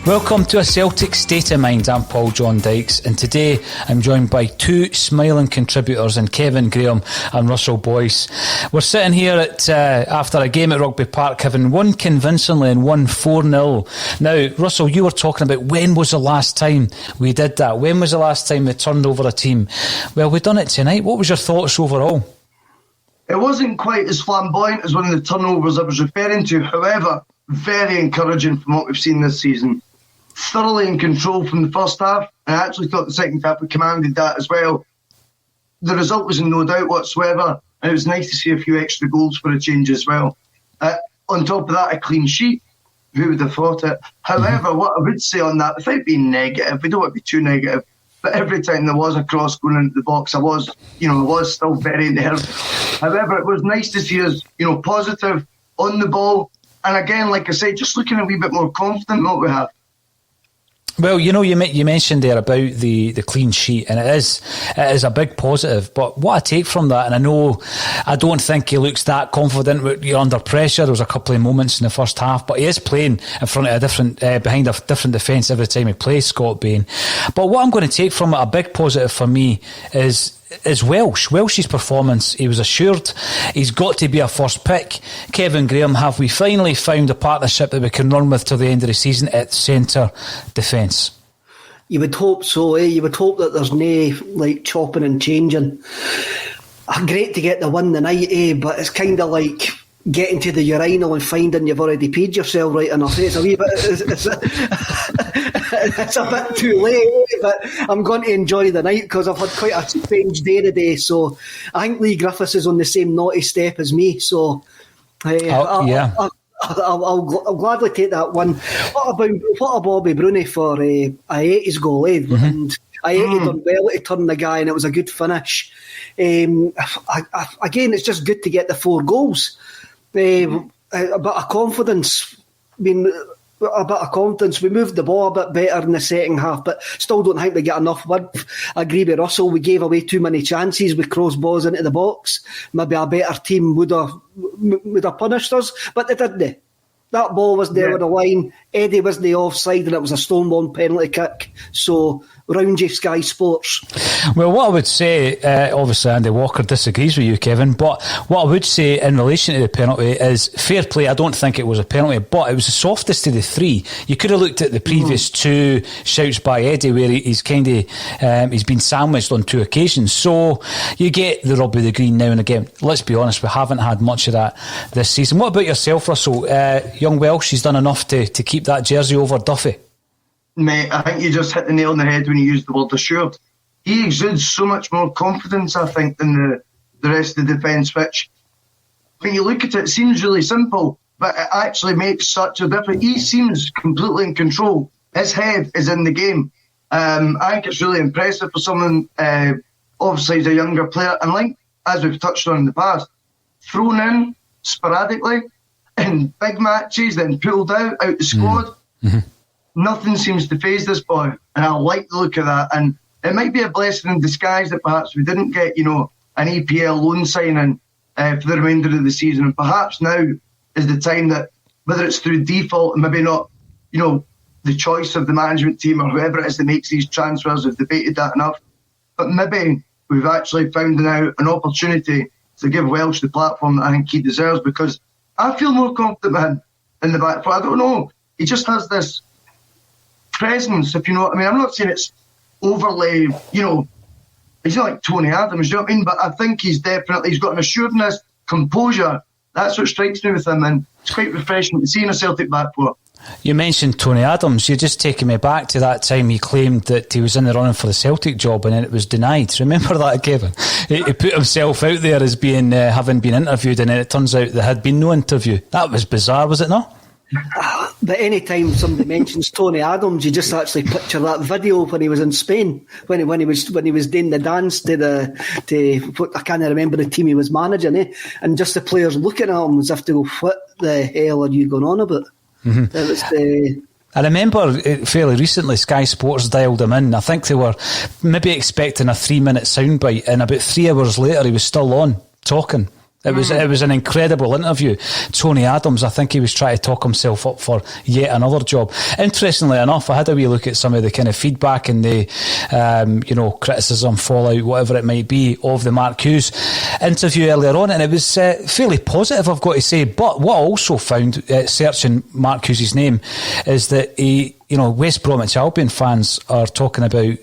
Welcome to A Celtic State of Mind. I'm John Dykes, and today I'm joined by two smiling contributors in Kevin Graham and Russell Boyce. We're sitting here after a game at Rugby Park, having won convincingly and won 4-0. Now, Russell, you were talking about when was the last time we did that? When was the last time we turned over a team? Well, we've done it tonight. What was your thoughts overall? It wasn't quite as flamboyant as one of the turnovers I was referring to. However, very encouraging from what we've seen this season. Thoroughly in control from the first half, and I actually thought the second half we commanded that as well. The result was in no doubt whatsoever, and it was nice to see a few extra goals for a change as well. On top of that, a clean sheet. Who would have thought it? However, what I would say on that, without being negative, we don't want to be too negative, but every time there was a cross going into the box, I was still very nervous. However, it was nice to see us, positive on the ball, and again, like I said, just looking a wee bit more confident in what we have. Well, you mentioned there about the clean sheet, and it is a big positive. But what I take from that, and I don't think he looks that confident. You're under pressure. There was a couple of moments in the first half, but he is playing in front of behind a different defence every time he plays, Scott Bain. But what I'm going to take from it, a big positive for me, is Welsh's performance. He was assured he's got to be a first pick. Kevin Graham, have we finally found a partnership that we can run with till the end of the season at centre defence? You would hope so, eh? You would hope that there's no chopping and changing. Great to get the win tonight, eh? But it's kind of like getting to the urinal and finding you've already paid yourself right enough. It's a wee bit it's a bit too late, but I'm going to enjoy the night because I've had quite a strange day today. So I think Lee Griffiths is on the same naughty step as me. So I'll gladly take that one. What about Bobby Bruni for Aiete's goal, eh? Mm-hmm. And Aiete done well to turn the guy, and it was a good finish. Again, it's just good to get the 4 goals. A bit of confidence. We moved the ball a bit better in the second half, but still don't think we get enough width. I agree with Russell. We gave away too many chances with cross balls into the box. Maybe a better team would have punished us, but they didn't. That ball was there on the line. Eddie was the offside, and it was a Stonewall penalty kick. So, round you, Sky Sports. Well, what I would say, obviously Andy Walker disagrees with you, Kevin, but what I would say in relation to the penalty is fair play. I don't think it was a penalty, but it was the softest of the 3. You could have looked at the previous 2 shouts by Eddie where he's he's been sandwiched on 2 occasions. So you get the rub of the green now and again. Let's be honest, we haven't had much of that this season. What about yourself, Russell? Young Welsh, he's done enough to keep that jersey over Duffy. Mate, I think you just hit the nail on the head when you used the word assured. He exudes so much more confidence, I think, than the rest of the defence, which, when you look at it, seems really simple, but it actually makes such a difference. He seems completely in control. His head is in the game. I think it's really impressive for someone, obviously he's a younger player, and as we've touched on in the past, thrown in sporadically in big matches, then pulled out the squad. Mm-hmm. Nothing seems to faze this boy, and I like the look of that. And it might be a blessing in disguise that perhaps we didn't get, an EPL loan signing for the remainder of the season. And perhaps now is the time that, whether it's through default and maybe not, the choice of the management team or whoever it is that makes these transfers, have debated that enough. But maybe we've actually found now an opportunity to give Welsh the platform that I think he deserves, because I feel more confident with him in the back foot. I don't know. He just has this presence, if you know what I mean. I'm not saying it's overly, he's not like Tony Adams, you know what I mean? But I think he's got an assuredness, composure That's what strikes me with him, and it's quite refreshing to see in a Celtic back four. You mentioned Tony Adams. You're just taking me back to that time he claimed that he was in the running for the Celtic job and then it was denied. Remember that, Kevin? He put himself out there as being having been interviewed, and then it turns out there had been no interview. That was bizarre, was it not? But any time somebody mentions Tony Adams, you just actually picture that video when he was in Spain, when he was doing the dance to I can't remember the team he was managing, and just the players looking at him as if to go, what the hell are you going on about? Mm-hmm. It was I remember fairly recently Sky Sports dialed him in. I think they were maybe expecting a 3-minute soundbite, and about 3 hours later he was still on talking. It was an incredible interview. Tony Adams, I think he was trying to talk himself up for yet another job. Interestingly enough, I had a wee look at some of the kind of feedback and the criticism, fallout, whatever it might be, of the Mark Hughes interview earlier on, and it was fairly positive, I've got to say. But what I also found searching Mark Hughes' name is that West Bromwich Albion fans are talking about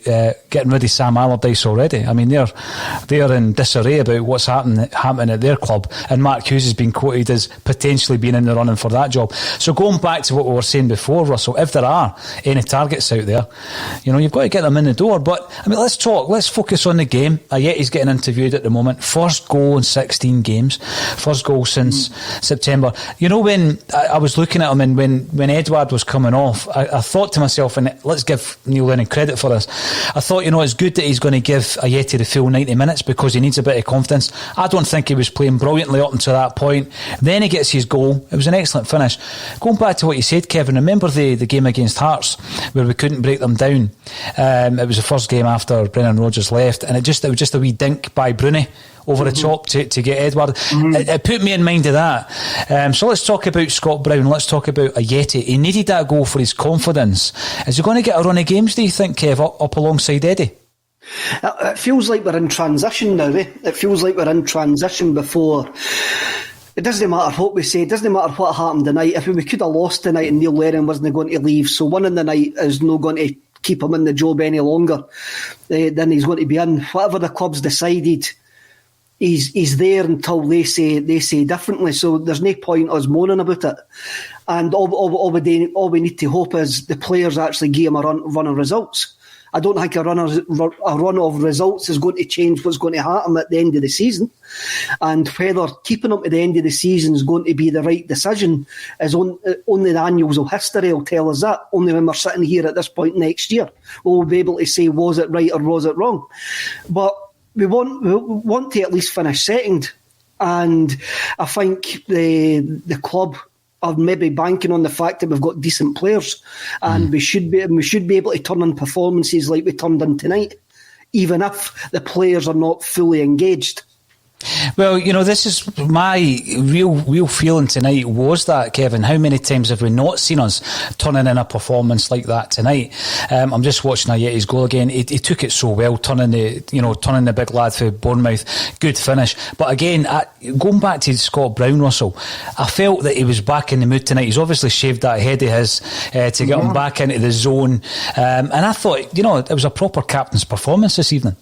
getting rid of Sam Allardyce already. I mean, they're in disarray about what's happening at their club, and Mark Hughes has been quoted as potentially being in the running for that job. So going back to what we were saying before, Russell, if there are any targets out there, you've got to get them in the door. But I mean, let's focus on the game. Ayeti's getting interviewed at the moment. First goal in 16 games. First goal since September. When I was looking at him, and when Edouard was coming off, I thought to myself, and let's give Neil Lennon credit for this, I thought, it's good that he's going to give Ayeti the full 90 minutes because he needs a bit of confidence. I don't think he was playing brilliantly up until that point. Then he gets his goal. It was an excellent finish. Going back to what you said, Kevin, remember the game against Hearts where we couldn't break them down? It was the first game after Brendan Rodgers left, and it was just a wee dink by Bruni over the top to get Edouard. It put me in mind of that. So let's talk about Scott Brown. Let's talk about Ayeti. He needed that goal for his confidence. Is he going to get a run of games, do you think, Kev, up alongside Eddie? It feels like we're in transition now. It feels like we're in transition before. It doesn't matter what we say. It doesn't matter what happened tonight. If we could have lost tonight and Neil Lennon wasn't going to leave, so winning the night is not going to keep him in the job any longer, then he's going to be in. Whatever the club's decided, he's there until they say differently. So there's no point us moaning about it. And all we need to hope is the players actually give him a run of results. I don't think a run of results is going to change what's going to happen at the end of the season. And whether keeping him to the end of the season is going to be the right decision is only the annals of history will tell us that. Only when we're sitting here at this point next year will we be able to say, was it right or was it wrong? But we want to at least finish second. And I think the club are maybe banking on the fact that we've got decent players, and we should be able to turn in performances like we turned in tonight, even if the players are not fully engaged. Well, this is my real feeling tonight was that, Kevin. How many times have we not seen us turning in a performance like that tonight? I'm just watching Ayeti's goal again. He took it so well, turning the big lad for Bournemouth. Good finish. But again, going back to Scott Brown, Russell, I felt that he was back in the mood tonight. He's obviously shaved that head of his to get him back into the zone. And I thought, it was a proper captain's performance this evening.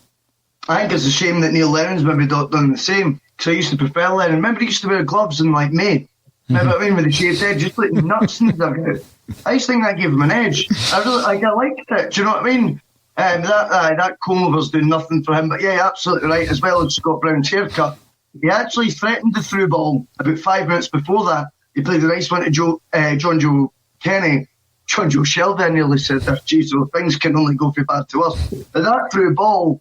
I think it's a shame that Neil Lennon's maybe not done the same, because I used to prefer Lennon. Remember, he used to wear gloves in May. Remember what I mean, with the shaved head, just like nuts and stuff. I used to think that gave him an edge. I liked it. Do you know what I mean? That comb over's doing nothing for him. But yeah, absolutely right. As well as Scott Brown's haircut, he actually threatened the through ball about 5 minutes before that. He played a nice one to John Joe Kenny. John Joe Shelby, I nearly said that. Geez, so things can only go for bad to us. But that through ball,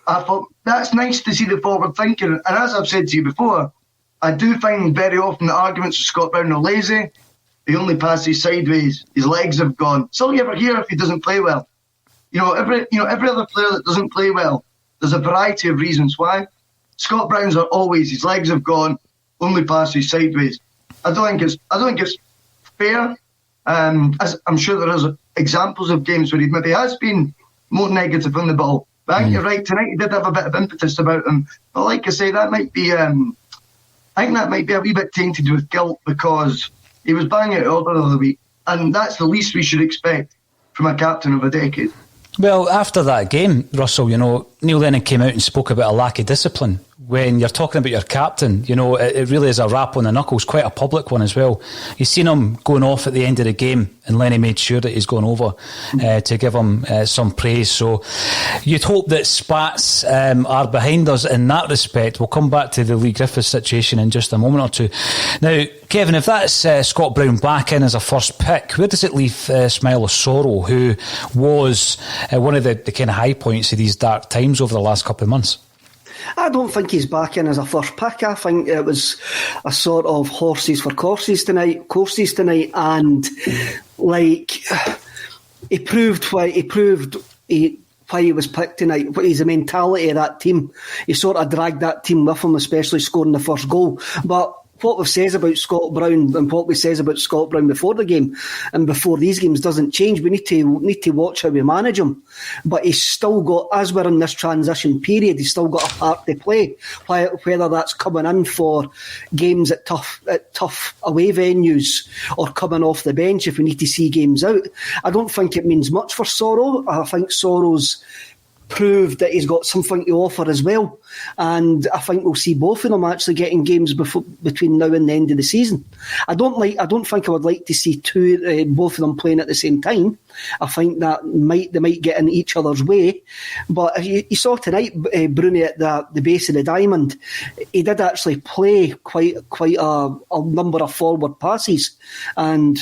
I thought that's nice to see the forward thinking. And as I've said to you before, I do find very often the arguments of Scott Brown are lazy. He only passes sideways. His legs have gone. It's all you ever hear if he doesn't play well. Every other player that doesn't play well, there's a variety of reasons why. Scott Brown's are always his legs have gone, only passes sideways. I don't think it's fair. As I'm sure there is examples of games where he maybe has been more negative on the ball. But I think you're right. Tonight he did have a bit of impetus about him. But like I say, that might be. I think that might be a wee bit tainted with guilt, because he was banging it all the other week, and that's the least we should expect from a captain of a decade. Well, after that game, Russell, Neil Lennon came out and spoke about a lack of discipline when you're talking about your captain, you know, it really is a rap on the knuckles, quite a public one as well. You've seen him going off at the end of the game, and Lenny made sure that he's gone over to give him some praise. So you'd hope that spats are behind us in that respect. We'll come back to the Lee Griffiths situation in just a moment or two. Now, Kevin, if that's Scott Brown back in as a first pick, where does it leave Smile of Sorrow, who was one of the kind of high points of these dark times over the last couple of months? I don't think he's back in as a first pick. I think it was a sort of horses for courses tonight, and like he proved why he was picked tonight. What is the mentality of that team? He sort of dragged that team with him, especially scoring the first goal. But what we've said about Scott Brown and what we says about Scott Brown before the game and before these games doesn't change. We need to watch how we manage him. But he's still got, as we're in this transition period, he's still got a part to play. Whether that's coming in for games at tough away venues or coming off the bench if we need to see games out. I don't think it means much for Sorrow. I think Sorrow's proved that he's got something to offer as well, and I think we'll see both of them actually getting games between now and the end of the season. I don't think I would like to see both of them playing at the same time. I think that they might get in each other's way. But you saw tonight, Bruni at the base of the diamond, he did actually play quite a number of forward passes, and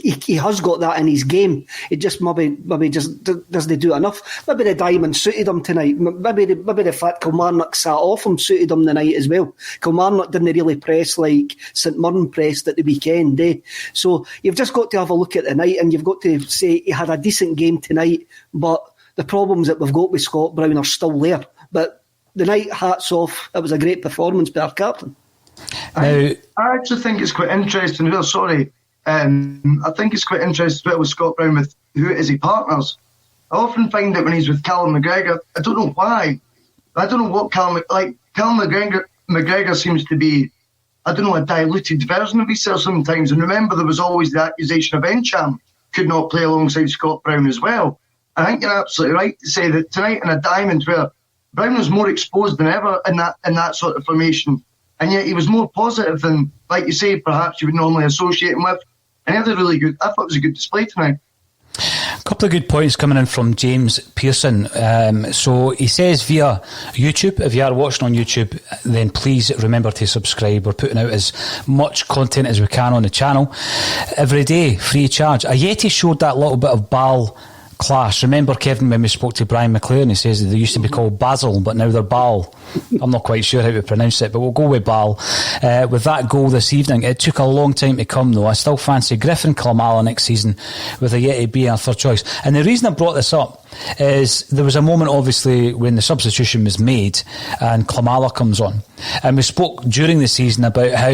he has got that in his game. It just maybe just doesn't do enough. Maybe the diamond suited him tonight. Maybe the fact Kilmarnock sat off him suited him tonight as well. Kilmarnock didn't really press like St Mirren pressed at the weekend. So you've just got to have a look at the night, and you've got to say he had a decent game tonight, but the problems that we've got with Scott Brown are still there. But the night, hats off, it was a great performance by our captain. I actually think it's quite interesting. Well, sorry. I think it's quite interesting with Scott Brown with who is he partners. I often find that when he's with Callum McGregor, I don't know why. I don't know what Callum McGregor seems to be, I don't know, a diluted version of himself sometimes. And remember, there was always the accusation of Encham could not play alongside Scott Brown as well. I think you're absolutely right to say that tonight in a diamond where Brown was more exposed than ever in that sort of formation, and yet he was more positive than, like you say, perhaps you would normally associate him with. And he had a really good, I thought it was a good display tonight. A couple of good points coming in from James Pearson. So he says via YouTube, if you are watching on YouTube, then please remember to subscribe. We're putting out as much content as we can on the channel every day, free of charge. Ayeti showed that little bit of Bal class. Remember, Kevin, when we spoke to Brian McLaren, he says that they used to be called Basil, but now they're Bal. I'm not quite sure how to pronounce it, but we'll go with Bal. With that goal this evening, it took a long time to come, though. I still fancy Griffin Kilmarnock next season, with Ayeti being our third choice. And the reason I brought this up is there was a moment, obviously, when the substitution was made and Kilmarnock comes on. And we spoke during the season about how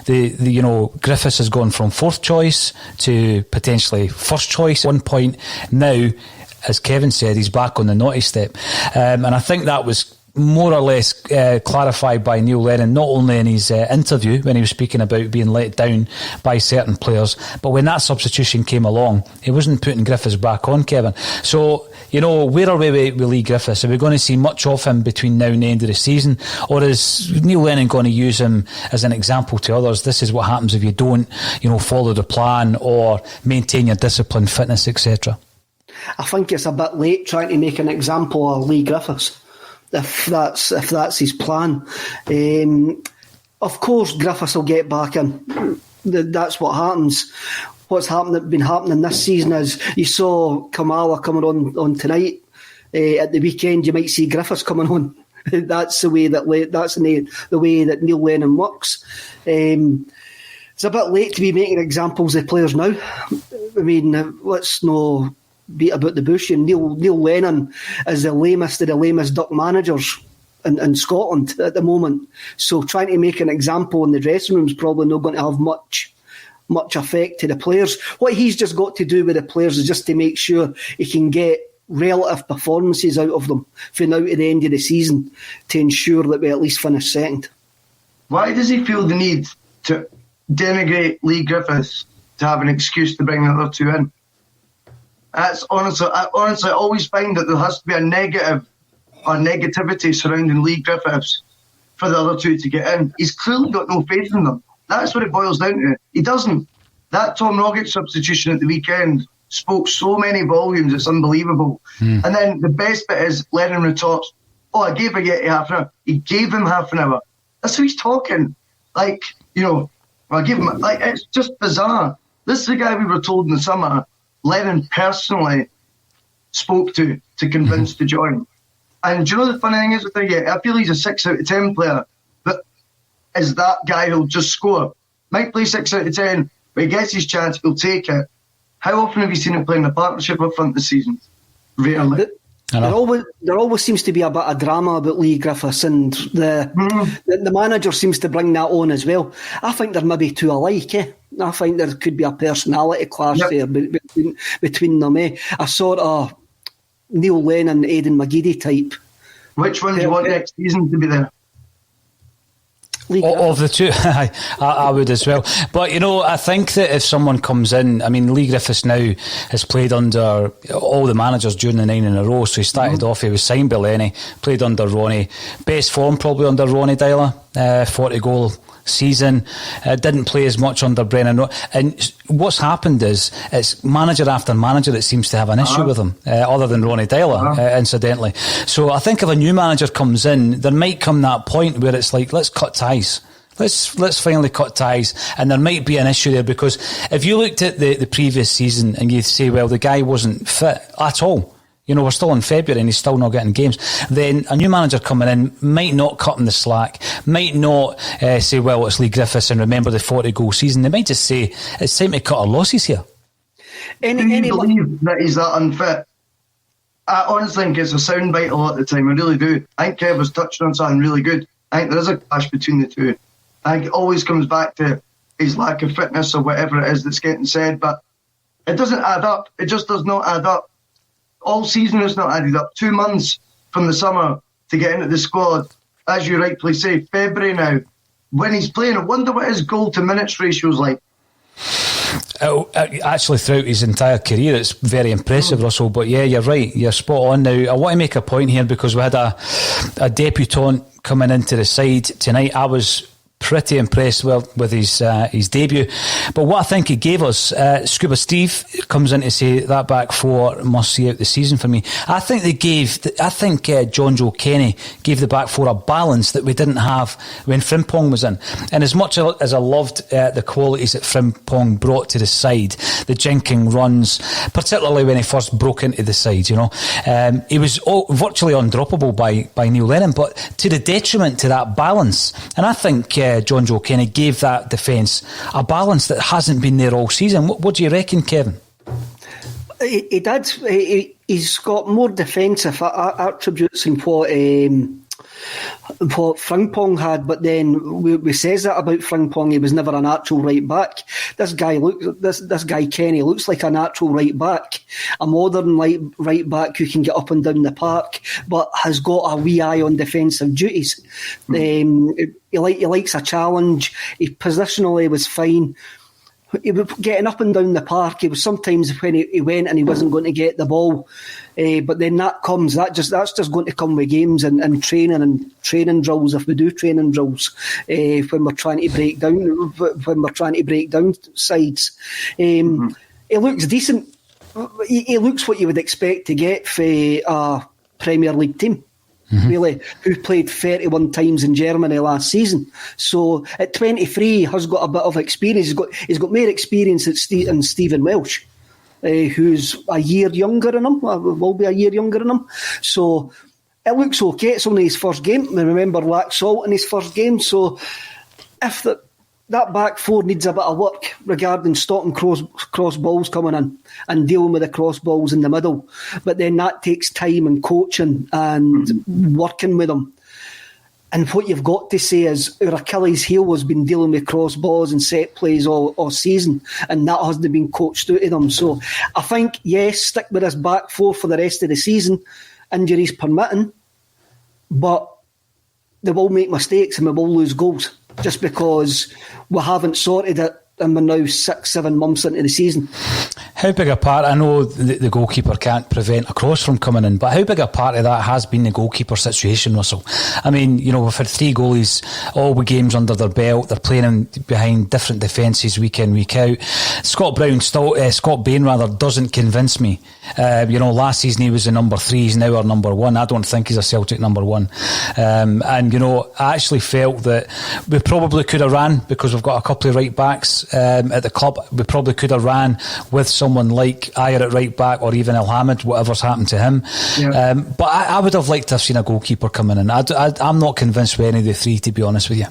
the Griffiths has gone from fourth choice to potentially first choice at one point. Now, as Kevin said, he's back on the naughty step. And I think that was more or less clarified by Neil Lennon, not only in his interview when he was speaking about being let down by certain players, but when that substitution came along, he wasn't putting Griffiths back on, Kevin. So, where are we with Lee Griffiths? Are we going to see much of him between now and the end of the season? Or is Neil Lennon going to use him as an example to others? This is what happens if you don't, follow the plan or maintain your discipline, fitness, etc. I think it's a bit late trying to make an example of Lee Griffiths, if that's his plan. Of course, Griffiths will get back in. That's what happens. What's been happening this season is you saw Kamala coming on tonight. At the weekend, you might see Griffiths coming on. That's the way that Neil Lennon works. It's a bit late to be making examples of players now. I mean, let's not beat about the bush. And Neil Lennon is the lamest of the lamest duck managers in Scotland at the moment. So trying to make an example in the dressing room is probably not going to have much effect to the players. What he's just got to do with the players is just to make sure he can get relative performances out of them from now to the end of the season to ensure that we at least finish second. Why does he feel the need to denigrate Lee Griffiths to have an excuse to bring the other two in? That's honestly, I always find that there has to be a negative or negativity surrounding Lee Griffiths for the other two to get in. He's clearly got no faith in them. That's what it boils down to. He doesn't. That Tom Rogic substitution at the weekend spoke so many volumes, it's unbelievable. And then the best bit is Lennon retorts, I gave a Yeti half an hour. He gave him half an hour. That's how he's talking. I give him, it's just bizarre. This is the guy we were told in the summer Lennon personally spoke to convince to join. And do you know the funny thing is with him? I feel he's a 6 out of 10 player that is that guy who'll just score. Might play 6 out of 10, but he gets his chance, he'll take it. How often have you seen him playing a partnership up front this season? Rarely. There always seems to be a bit of drama about Lee Griffiths, and the manager seems to bring that on as well. I think they're maybe too alike. I think there could be a personality clash there between them. A sort of Neil Lennon, Aidan McGeady type. Which one do you want next season to be there? Of the two, I would as well. But, I think that if someone comes in, Lee Griffiths now has played under all the managers during the 9 in a row. So he started off, he was signed by Lenny, played under Ronnie. Best form probably under Ronnie Dyler, 40-goal season. Didn't play as much under Brennan. And what's happened is it's manager after manager that seems to have an issue with him, other than Ronnie Dyler, incidentally. So I think if a new manager comes in, there might come that point where it's like, let's cut ties. Let's finally cut ties, and there might be an issue there, because if you looked at the previous season and you say, well, the guy wasn't fit at all, we're still in February and he's still not getting games, then a new manager coming in might not cut him the slack, might not say, well, it's Lee Griffiths and remember the 40-goal season. They might just say, it's time to cut our losses here. Do you believe that he's that unfit? I honestly think it's a soundbite a lot of the time. I really do. I think Kev was touching on something really good. I think there is a clash between the two. I think it always comes back to his lack of fitness or whatever it is that's getting said, but it doesn't add up. It just does not add up. All season has not added up. 2 months from the summer to get into the squad. As you rightly say, February now. When he's playing, I wonder what his goal to minutes ratio is like. Actually, throughout his entire career, it's very impressive, Russell. But yeah, you're right. You're spot on. Now, I want to make a point here, because we had a debutant coming into the side tonight. I was pretty impressed with his debut. But what I think he gave us, Scuba Steve comes in to say that back four must see out the season for me. I think John Joe Kenny gave the back four a balance that we didn't have when Frimpong was in. And as much as I loved the qualities that Frimpong brought to the side, the jinking runs, particularly when he first broke into the side, he was virtually undroppable by Neil Lennon, but to the detriment to that balance. And I think John Joe Kenny gave that defence a balance that hasn't been there all season. What do you reckon, Kevin? He did. He's got more defensive attributes in what Frimpong had, but then we says that about Frimpong. He was never a natural right back. This guy Kenny looks like a natural right back, a modern right back who can get up and down the park, but has got a wee eye on defensive duties. He likes a challenge. He positionally was fine. He was getting up and down the park. He was sometimes when he went and he wasn't going to get the ball, but then that's just going to come with games and training drills. If we do training drills, when we're trying to break down sides, he looks decent. He looks what you would expect to get for a Premier League team. Really, who played 31 times in Germany last season. So at 23, he has got a bit of experience. He's got more experience than Stephen Welsh, who's a year younger than him, will be a year younger than him. So it looks okay. It's only his first game. I remember lacked salt in his first game. So if that back four needs a bit of work regarding stopping cross balls coming in and dealing with the cross balls in the middle. But then that takes time and coaching and working with them. And what you've got to say is our Achilles heel has been dealing with cross balls and set plays all season, and that hasn't been coached out of them. So I think, yes, stick with this back four for the rest of the season, injuries permitting, but they will make mistakes and we will lose goals. Just because we haven't sorted it and we're now 6-7 months into the season. How big a part, I know the goalkeeper can't prevent a cross from coming in, but how big a part of that has been the goalkeeper situation, Russell? I mean, we've had 3 goalies, all with games under their belt. They're playing behind different defences week in, week out. Scott Bain doesn't convince me. Last season he was the number 3, he's now our number 1. I don't think he's a Celtic number 1. I actually felt that we probably could have ran, because we've got a couple of right backs at the club. We probably could have ran with someone like Ayer at right back, or even El Hamid, whatever's happened to him. Yeah. But I would have liked to have seen a goalkeeper coming in. I'm not convinced with any of the 3, to be honest with you.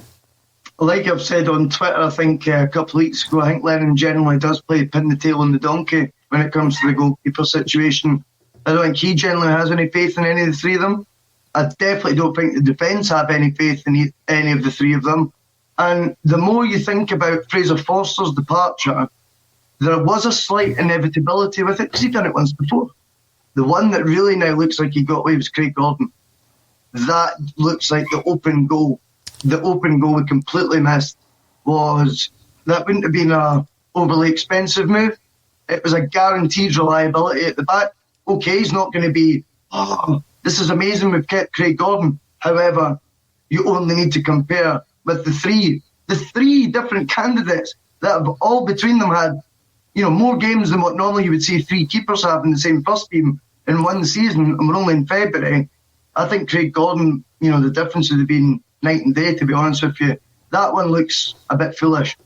Like I've said on Twitter, I think a couple of weeks ago, I think Lennon generally does play pin the tail on the donkey when it comes to the goalkeeper situation. I don't think he generally has any faith in any of the 3 of them. I definitely don't think the defence have any faith in any of the 3 of them. And the more you think about Fraser Forster's departure, there was a slight inevitability with it, because he'd done it once before. The one that really now looks like he got away was Craig Gordon. That looks like the open goal. The open goal we completely missed that wouldn't have been a overly expensive move. It was a guaranteed reliability at the back. Okay, he's not going to be, this is amazing, we've kept Craig Gordon. However, you only need to compare with the three different candidates that have all between them had, more games than what normally you would see 3 keepers have in the same first team in one season, and we're only in February. I think Craig Gordon, the difference would have been night and day, to be honest with you. That one looks a bit foolish.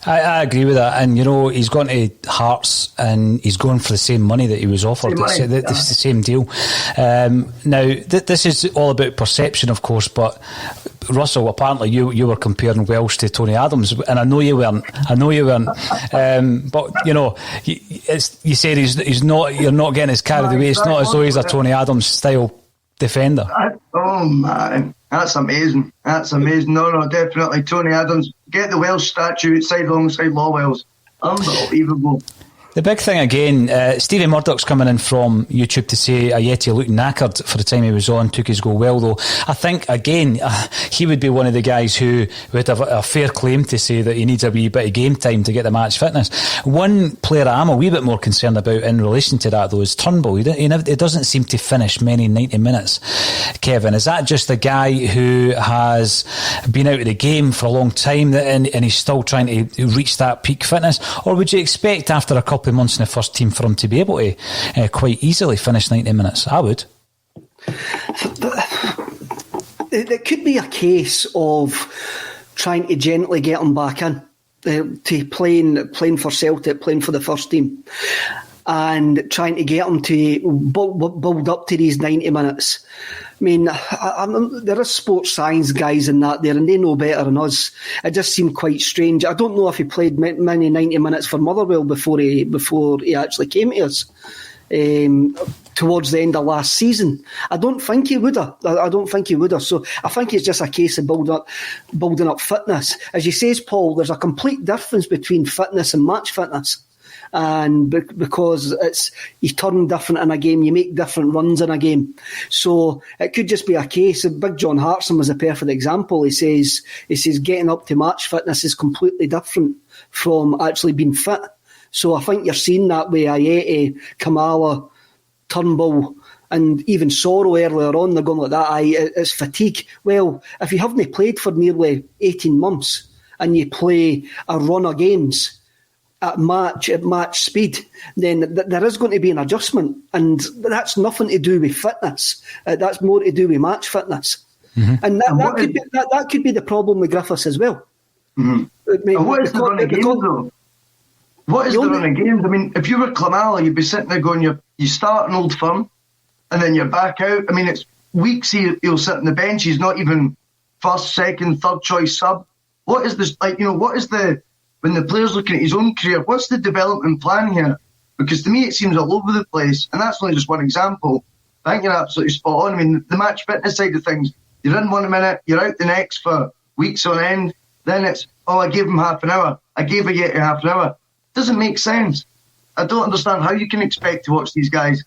I agree with that, and he's gone to Hearts and he's going for the same money that he was offered. It's the same deal. Now, this is all about perception, of course, but Russell, apparently you were comparing Welsh to Tony Adams, and I know you weren't. But you said he's not. You're not getting as carried away. It's not as though he's a Tony Adams style defender. Oh man, that's amazing. No, definitely Tony Adams. Get the Welsh statue alongside Lawwell's. Unbelievable. The big thing again, Stevie Murdoch's coming in from YouTube to say Ayeti looked knackered for the time he was on, took his goal well though. I think again he would be one of the guys who would have a fair claim to say that he needs a wee bit of game time to get the match fitness. One player I'm a wee bit more concerned about in relation to that though is Turnbull. He doesn't seem to finish many 90 minutes. Kevin, is that just a guy who has been out of the game for a long time and he's still trying to reach that peak fitness, or would you expect after a couple of months in the first team for him to be able to quite easily finish 90 minutes? I would. It could be a case of trying to gently get him back in to playing for Celtic, playing for the first team, and trying to get him to build up to these 90 minutes. I mean, there are sports science guys in that there, and they know better than us. It just seemed quite strange. I don't know if he played many 90 minutes for Motherwell before he actually came to us towards the end of last season. I don't think he would have. So I think it's just a case of building up fitness. As you say, Paul, there's a complete difference between fitness and match fitness. And because you turn different in a game, you make different runs in a game. So it could just be a case of Big John Hartson was a perfect example. He says getting up to match fitness is completely different from actually being fit. So I think you're seeing that with Ayeti, Kamala, Turnbull, and even Sorrow earlier on. They're going like that. It's fatigue. Well, if you haven't played for nearly 18 months and you play a run of games at match speed, then there is going to be an adjustment, and that's nothing to do with fitness. That's more to do with match fitness, and that could be the problem with Griffiths as well. Mm-hmm. What is the run of games though? What is the run of games? I mean, if you were Klamala, you'd be sitting there going, you start an Old Firm, and then you're back out. I mean, it's weeks he'll sit on the bench. He's not even first, second, third choice sub. What is this like? What is the when the player's looking at his own career, what's the development plan here? Because to me, it seems all over the place. And that's only just one example. I think you're absolutely spot on. I mean, the match fitness side of things, you're in 1 minute, you're out the next for weeks on end. Then it's, I gave him half an hour. I gave Ayeti half an hour. Doesn't make sense. I don't understand how you can expect to watch these guys,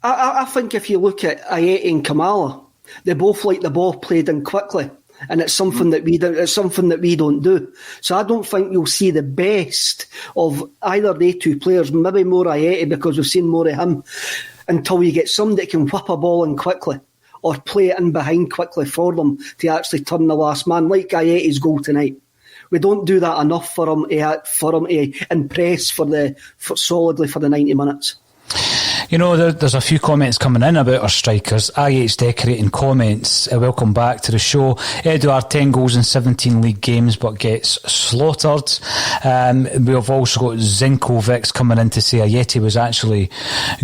I think if you look at Ayeti and Kamala, they both like the ball played in quickly. And it's something that we do. It's something that we don't do. So I don't think you'll see the best of either they two players. Maybe more Ayeti because we've seen more of him. Until you get somebody that can whip a ball in quickly or play it in behind quickly for them to actually turn the last man, like Ayeti's goal tonight. We don't do that enough for him to impress solidly for the 90 minutes. You know, there's a few comments coming in about our strikers. IH's decorating comments. Welcome back to the show. Eduard, 10 goals in 17 league games, but gets slaughtered. We've also got Zinkovic coming in to say Ayeti was actually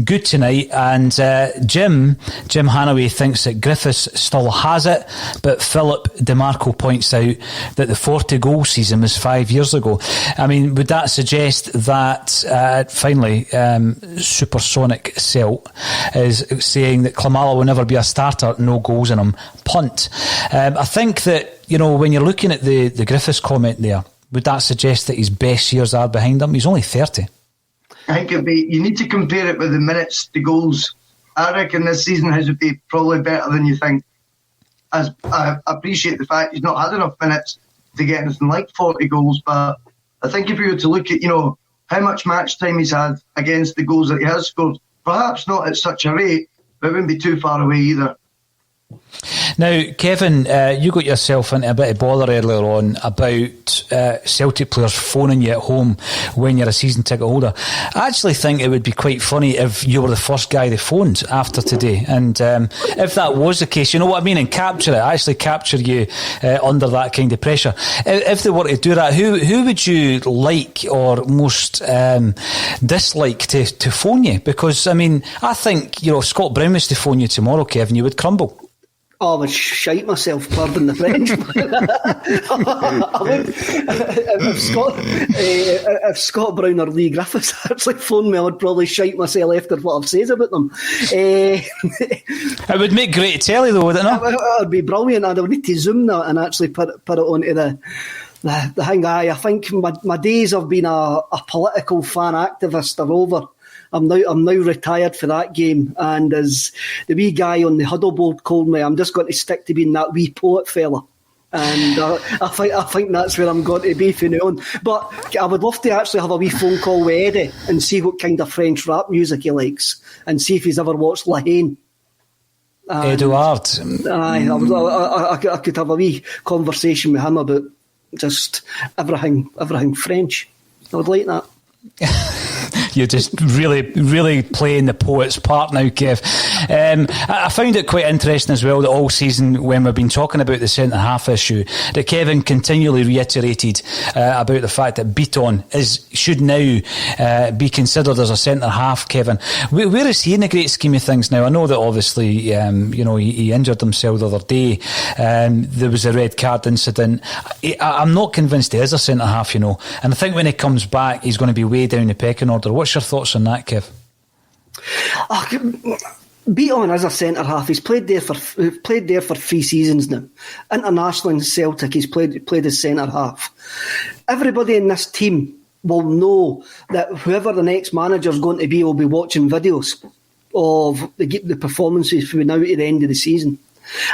good tonight. And Jim Hannaway thinks that Griffiths still has it, but Philip DeMarco points out that the 40-goal season was 5 years ago. I mean, would that suggest that, finally, Supersonic Celt is saying that Klimala will never be a starter, no goals in him, punt. I think that, you know, when you're looking at the Griffiths comment there, would that suggest that his best years are behind him? He's only 30. I think you need to compare it with the minutes to goals. I reckon this season his would be probably better than you think. As I appreciate the fact he's not had enough minutes to get anything like 40 goals, but I think if you were to look at, you know, how much match time he's had against the goals that he has scored, perhaps not at such a rate, but it wouldn't be too far away either. Now, Kevin, you got yourself into a bit of bother earlier on about Celtic players phoning you at home when you're a season ticket holder. I actually think it would be quite funny if you were the first guy they phoned after today. And if that was the case, you know what I mean, and capture it, actually capture you under that kind of pressure. If they were to do that, who would you like or most dislike to phone you? Because, I mean, I think, you know, if Scott Brown was to phone you tomorrow, Kevin, you would crumble. Oh, I would shite myself, pardon the French. I would. If Scott Brown or Lee Griffiths actually phoned me, I would probably shite myself after what I've said about them. It would make great telly though, would it not? It would be brilliant. I would need to zoom that and actually put it onto the thing. I think my days of being a political fan activist are over. I'm now retired for that game, and as the wee guy on the huddle board called me, I'm just going to stick to being that wee poet fella. And I think that's where I'm going to be from now on. But I would love to actually have a wee phone call with Eddie and see what kind of French rap music he likes, and see if he's ever watched La Haine. Eduard. I could have a wee conversation with him about just everything French. I would like that. You're just really, really playing the poet's part now, Kev. I found it quite interesting as well that all season, when we've been talking about the centre-half issue, that Kevin continually reiterated about the fact that Beaton should now be considered as a centre-half, Kevin. Where is he in the great scheme of things now? I know that obviously, he injured himself the other day. There was a red card incident. I'm not convinced he is a centre-half, you know. And I think when he comes back, he's going to be way down the pecking order. What's your thoughts on that, Kev? Beaton as a centre half, he's played there for 3 seasons now. International in Celtic, he's played as centre half. Everybody in this team will know that whoever the next manager is going to be will be watching videos of the performances from now to the end of the season.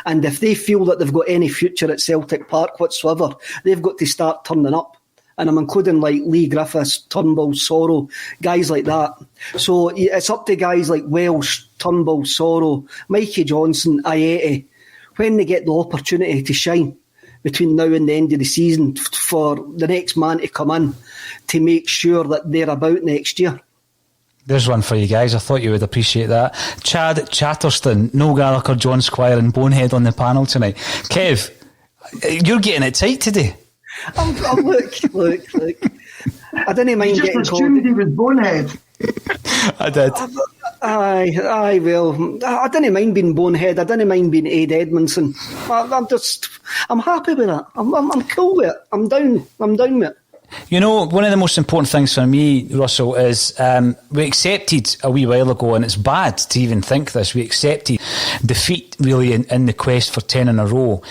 And if they feel that they've got any future at Celtic Park whatsoever, they've got to start turning up. And I'm including like Lee Griffiths, Turnbull, Sorrow, guys like that. So it's up to guys like Welsh, Turnbull, Sorrow, Mikey Johnson, Ayeti, when they get the opportunity to shine between now and the end of the season, for the next man to come in to make sure that they're about next year. There's one for you guys. I thought you would appreciate that. Chad Chatterston, Noel Gallagher, John Squire and Bonehead on the panel tonight. Kev, you're getting it tight today. Look. I didn't mind getting called. You just assumed he was Bonehead. I did. Aye, well, I didn't mind being Bonehead. I didn't mind being Ed Edmondson. I'm happy with that. I'm cool with it. I'm down with it. You know, one of the most important things for me, Russell, is we accepted a wee while ago, and it's bad to even think this, we accepted defeat really in the quest for 10 in a row,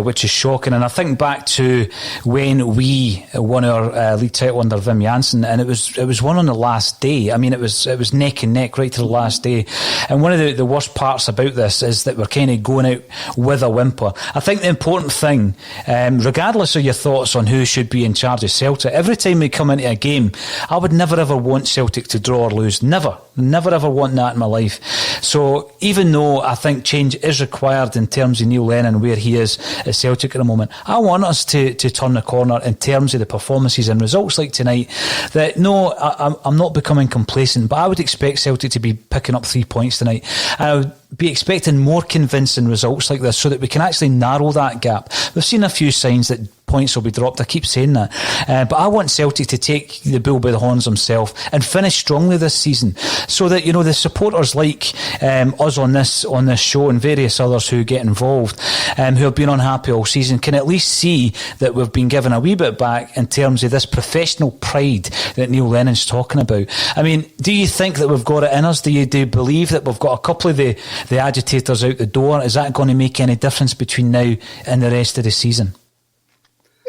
which is shocking. And I think back to when we won our league title under Wim Jansen, and it was won on the last day. I mean, it was neck and neck right to the last day. And one of the worst parts about this is that we're kind of going out with a whimper. I think the important thing, regardless of your thoughts on who should be in charge of Celtic, every time we come into a game, I would never ever want Celtic to draw or lose. Never ever want that in my life. So even though I think change is required in terms of Neil Lennon, where he is at Celtic at the moment, I want us to turn the corner in terms of the performances and results like tonight. That no, I'm not becoming complacent, but I would expect Celtic to be picking up 3 points tonight. I would be expecting more convincing results like this so that we can actually narrow that gap. We've seen a few signs that points will be dropped. I keep saying that. But I want Celtic to take the bull by the horns himself and finish strongly this season so that, the supporters like us on this show and various others who get involved, who have been unhappy all season, can at least see that we've been given a wee bit back in terms of this professional pride that Neil Lennon's talking about. I mean, do you think that we've got it in us? Do you believe that we've got a couple of the agitators out the door? Is that going to make any difference between now and the rest of the season?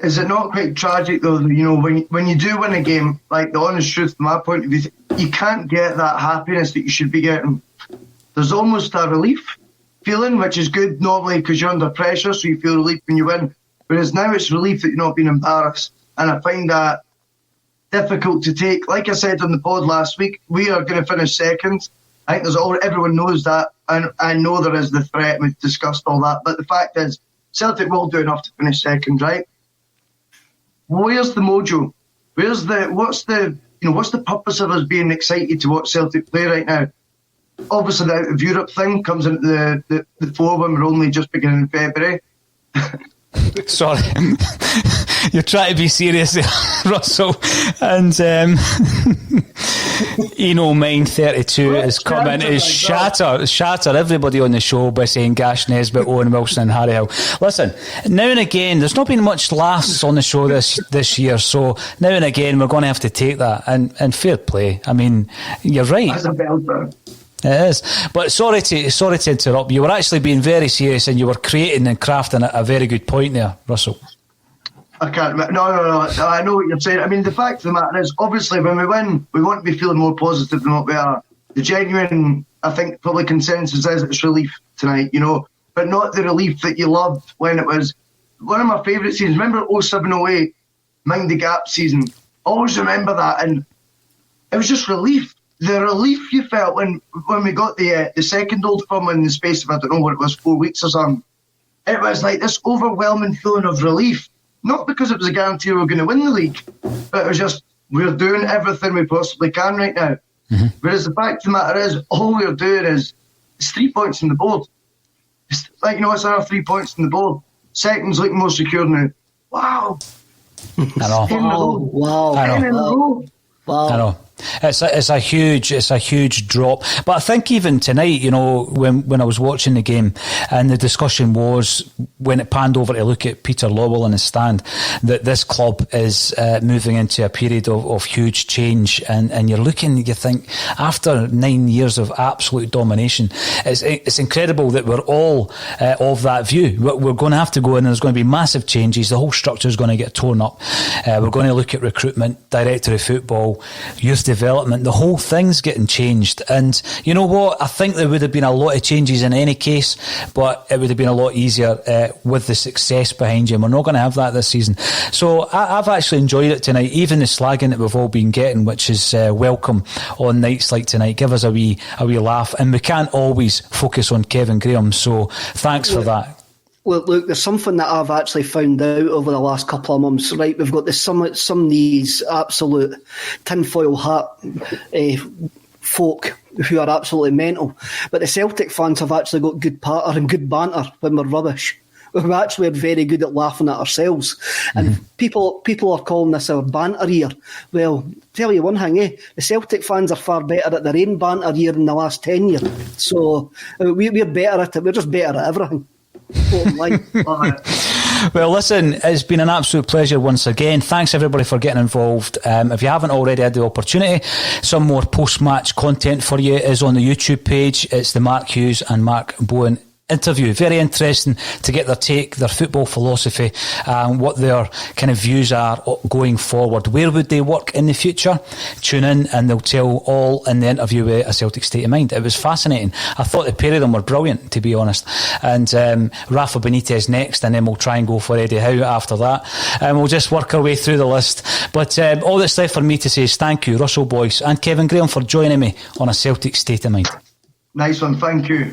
Is it not quite tragic though, when you do win a game, like the honest truth from my point of view, you can't get that happiness that you should be getting. There's almost a relief feeling, which is good normally because you're under pressure, so you feel relief when you win. Whereas now it's relief that you're not being embarrassed. And I find that difficult to take. Like I said on the pod last week, we are going to finish second. I think everyone knows that. And I know there is the threat, we've discussed all that. But the fact is, Celtic will do enough to finish second, right? Where's the mojo? What's the purpose of us being excited to watch Celtic play right now? Obviously, the out of Europe thing comes into the fore when we're only just beginning in February. Sorry, you're trying to be serious there, Russell. And Mind 32 has come in to shatter everybody on the show by saying Gash Nesbitt, Owen Wilson and Harry Hill. Listen, now and again, there's not been much laughs on the show this year, so now and again we're going to have to take that, and fair play. I mean, you're right. That's a belter. It is. But sorry to interrupt. You were actually being very serious and you were creating and crafting a very good point there, Russell. I can't. No. I know what you're saying. I mean, the fact of the matter is, obviously, when we win, we want to be feeling more positive than what we are. The genuine, I think, probably consensus is it's relief tonight, but not the relief that you loved when it was one of my favourite seasons. Remember 07-08, Mind the Gap season? Always remember that. And it was just relief. The relief you felt when we got the second Old Firm in the space of, I don't know what it was, 4 weeks or something. It was like this overwhelming feeling of relief. Not because it was a guarantee we were going to win the league, but it was just, we're doing everything we possibly can right now. Mm-hmm. Whereas the fact of the matter is, all we're doing is 3 points on the board. It's like, it's another 3 points on the board. Second's looking more secure now. Wow. I know. Wow. I know. Wow. I know. It's a huge drop. But I think even tonight, when I was watching the game and the discussion was when it panned over to look at Peter Lawwell in the stand, that this club is moving into a period of huge change, and you think after 9 years of absolute domination, it's incredible that we're all of that view. We're going to have to go in and there's going to be massive changes. The whole structure is going to get torn up. We're going to look at recruitment, director of football, youth development, the whole thing's getting changed. And you know what? I think there would have been a lot of changes in any case, but it would have been a lot easier with the success behind you. And we're not going to have that this season. So I've actually enjoyed it tonight, even the slagging that we've all been getting, which is welcome on nights like tonight. Give us a wee laugh. And we can't always focus on Kevin Graham. So thanks for that. Look, there's something that I've actually found out over the last couple of months, right? We've got some of these absolute tinfoil hat folk who are absolutely mental. But the Celtic fans have actually got good patter and good banter when we're rubbish. We're actually very good at laughing at ourselves. And people are calling this our banter year. Well, tell you one thing, the Celtic fans are far better at their own banter year in the last 10 years. So we're better at it. We're just better at everything. Well, listen, it's been an absolute pleasure once again. Thanks everybody for getting involved. If you haven't already had the opportunity, some more post-match content for you is on the YouTube page. It's the Mark Hughes and Mark Bowen interview. Very interesting to get their take, their football philosophy, what their kind of views are going forward. Where would they work in the future? Tune in and they'll tell all in the interview with A Celtic State of Mind. It was fascinating. I thought the pair of them were brilliant, to be honest. And Rafa Benitez next, and then we'll try and go for Eddie Howe after that. And we'll just work our way through the list. But all that's left for me to say is thank you, Russell Boyce and Kevin Graham, for joining me on A Celtic State of Mind. Nice one, thank you.